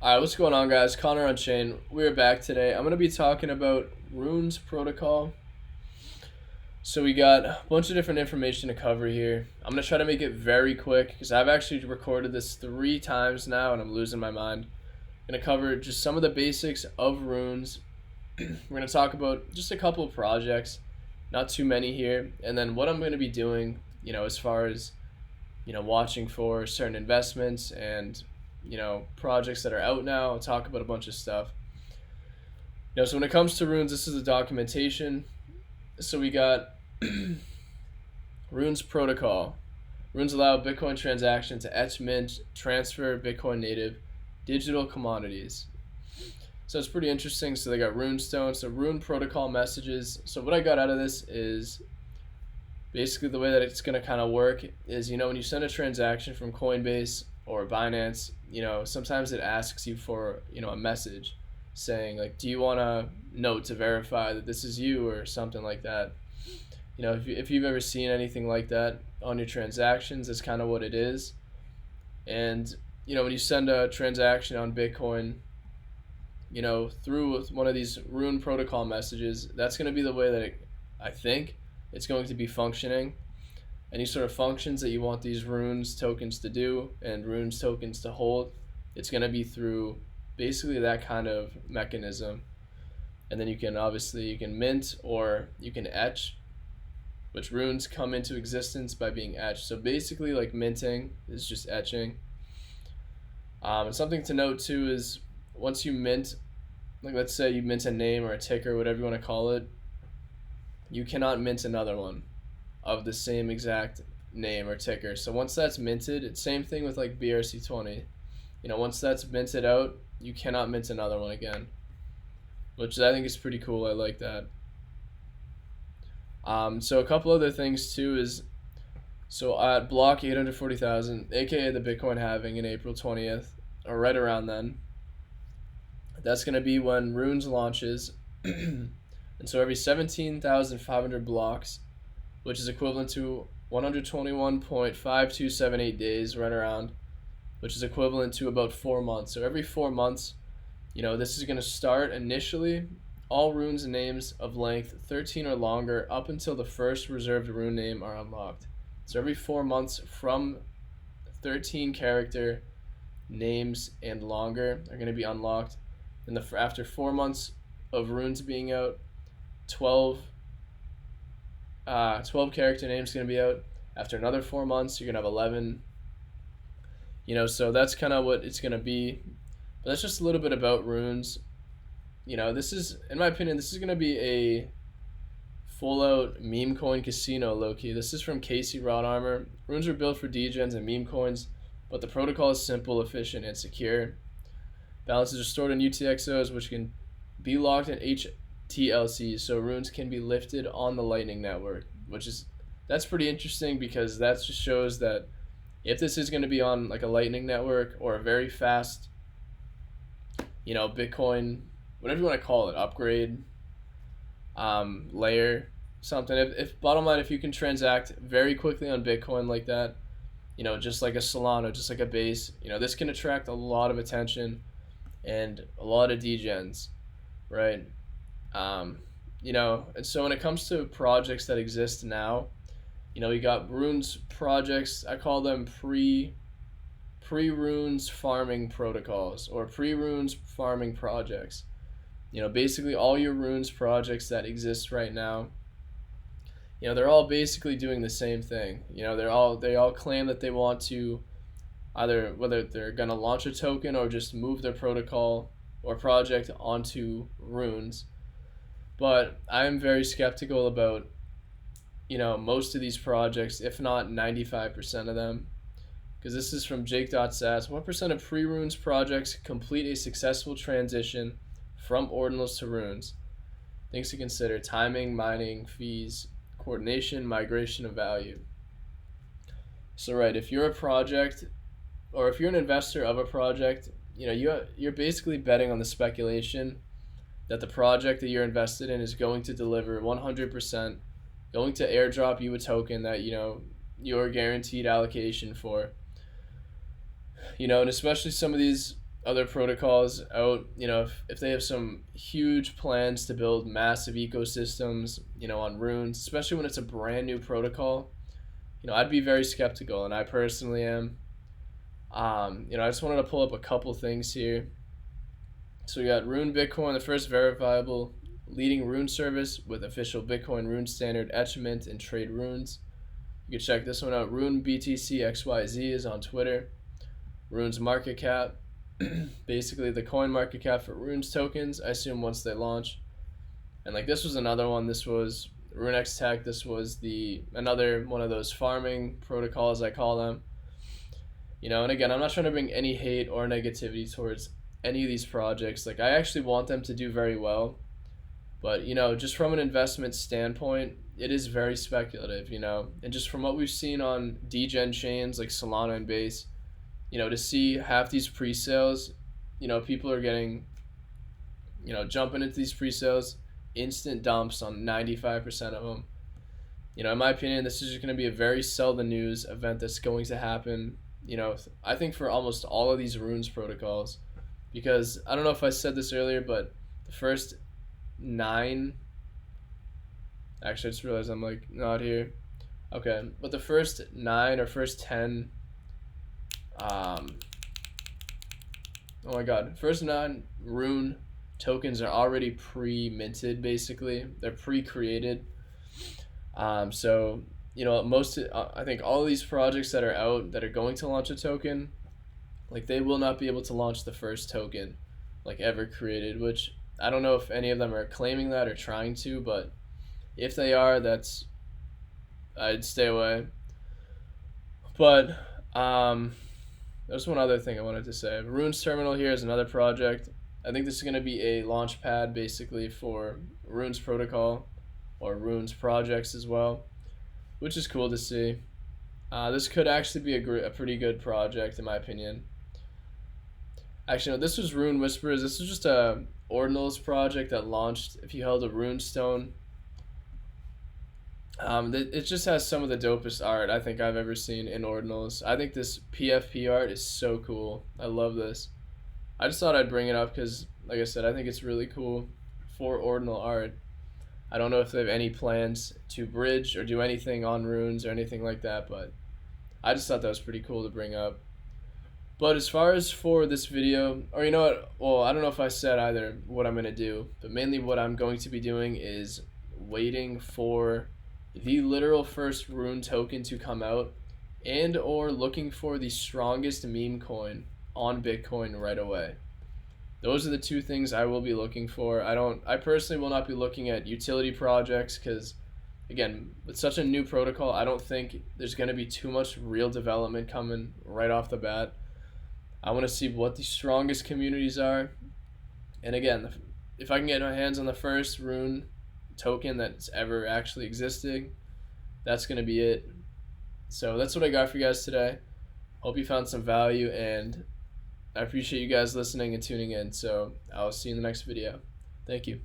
Alright, what's going on, guys? Connor Unchained. We're back today. I'm going to be talking about Rune's protocol. So we got a bunch of different information to cover here. I'm going to try to make it very quick because I've actually recorded this 3 times now and I'm losing my mind. I'm going to cover just some of the basics of runes. We're going to talk about just a couple of projects, not too many here, and then what I'm going to be doing, as far as, watching for certain investments and projects that are out now. I'll talk about a bunch of stuff. So when it comes to runes, this is the documentation. So we got Rune's protocol. Runes allow Bitcoin transaction to etch, mint, transfer Bitcoin native digital commodities. So it's pretty interesting. So they got runestone, so rune protocol messages. So what I got out of this is basically the way that it's going to kind of work is, when you send a transaction from Coinbase or Binance, sometimes it asks you for, a message saying like, do you want a note to verify that this is you or something like that. If you've ever seen anything like that on your transactions, that's kind of what it is. And, when you send a transaction on Bitcoin, through one of these Rune protocol messages, that's going to be the way that I think it's going to be functioning. Any sort of functions that you want these runes tokens to do and runes tokens to hold, it's going to be through basically that kind of mechanism. And then you can mint or you can etch, which runes come into existence by being etched. So basically, like, minting is just etching. And something to note too is once you mint, like let's say you mint a name or a ticker, whatever you want to call it, you cannot mint another one of the same exact name or ticker. So once that's minted, it's same thing with like BRC20. Once that's minted out, you cannot mint another one again, which I think is pretty cool. I like that. So a couple other things too is, so at block 840,000, aka the Bitcoin halving in April 20th, or right around then, that's going to be when Runes launches. And so every 17,500 blocks, which is equivalent to 121.5278 days, right around, which is equivalent to about 4 months. So every 4 months, this is going to start initially all runes and names of length 13 or longer up until the first reserved rune name are unlocked. So every 4 months from 13 character names and longer are going to be unlocked. And after 4 months of runes being out, 12 character names going to be out. After another 4 months, you're going to have 11. So that's kind of what it's going to be. But that's just a little bit about runes. This is, in my opinion, this is going to be a full-out meme coin casino, low-key. This is from Casey Rod Armor. Runes are built for degens and meme coins, but the protocol is simple, efficient, and secure. Balances are stored in UTXOs, which can be locked in HTLCs, so runes can be lifted on the Lightning Network, that's pretty interesting because that just shows that if this is going to be on like a Lightning Network or a very fast, Bitcoin, whatever you want to call it, upgrade, layer, something. If bottom line, if you can transact very quickly on Bitcoin like that, just like a Solana, just like a base, this can attract a lot of attention and a lot of degens, right? And so when it comes to projects that exist now, we got Runes projects. I call them pre-Runes farming protocols or pre-Runes farming projects. Basically all your Runes projects that exist right now, they're all basically doing the same thing. They all claim that they want to either, whether they're going to launch a token or just move their protocol or project onto Runes. But I'm very skeptical about, most of these projects, if not 95% of them. Because this is from Jake.sats. What percent of pre-Runes projects complete a successful transition from ordinals to runes? Things to consider: timing, mining, fees, coordination, migration of value. So right, if you're a project or if you're an investor of a project, you're basically betting on the speculation that the project that you're invested in is going to deliver 100%, going to airdrop you a token that you're guaranteed allocation for. And especially some of these other protocols out, if they have some huge plans to build massive ecosystems, on runes, especially when it's a brand new protocol, I'd be very skeptical, and I personally am. I just wanted to pull up a couple things here. So we got Rune Bitcoin, the first verifiable leading rune service with official Bitcoin rune standard etchment and trade runes. You can check this one out. Rune BTC XYZ is on Twitter. Rune's market cap, basically the coin market cap for Rune's tokens, I assume once they launch. And like this was another one. This was RuneX Tech. This was another one of those farming protocols, I call them. And again, I'm not trying to bring any hate or negativity towards any of these projects. Like I actually want them to do very well. But, just from an investment standpoint, it is very speculative, And just from what we've seen on degen chains like Solana and Base, to see half these pre-sales, people are getting, jumping into these pre-sales, instant dumps on 95% of them. In my opinion, this is just going to be a very sell the news event that's going to happen, I think for almost all of these runes protocols. Because I don't know if I said this earlier, but the first 9, actually I just realized I'm like not here. Okay, but the first 9 or first 10, oh my god, first 9 rune tokens are already pre-minted. Basically they're pre-created. So I think all of these projects that are out that are going to launch a token, like they will not be able to launch the first token like ever created, which I don't know if any of them are claiming that or trying to, but if they are, I'd stay away. But there's one other thing I wanted to say. Runes Terminal here is another project. I think this is going to be a launch pad basically for Runes Protocol or Runes projects as well, which is cool to see. This could actually be a pretty good project in my opinion. Actually, no, this was Rune Whisperers. This was just a Ordinals project that launched if you held a rune stone. It just has some of the dopest art I think I've ever seen in Ordinals. I think this PFP art is so cool. I love this. I just thought I'd bring it up because, like I said, I think it's really cool for Ordinal art. I don't know if they have any plans to bridge or do anything on runes or anything like that, but I just thought that was pretty cool to bring up. But as far as for this video, or you know what, well, I don't know if I said either what I'm going to do, but mainly what I'm going to be doing is waiting for the literal first rune token to come out and or looking for the strongest meme coin on Bitcoin right away. Those are the two things I will be looking for. I personally will not be looking at utility projects because, again, with such a new protocol, I don't think there's going to be too much real development coming right off the bat. I want to see what the strongest communities are. And again, if I can get my hands on the first rune token that's ever actually existing, that's going to be it. So that's what I got for you guys today. Hope you found some value, and I appreciate you guys listening and tuning in. So I'll see you in the next video. Thank you.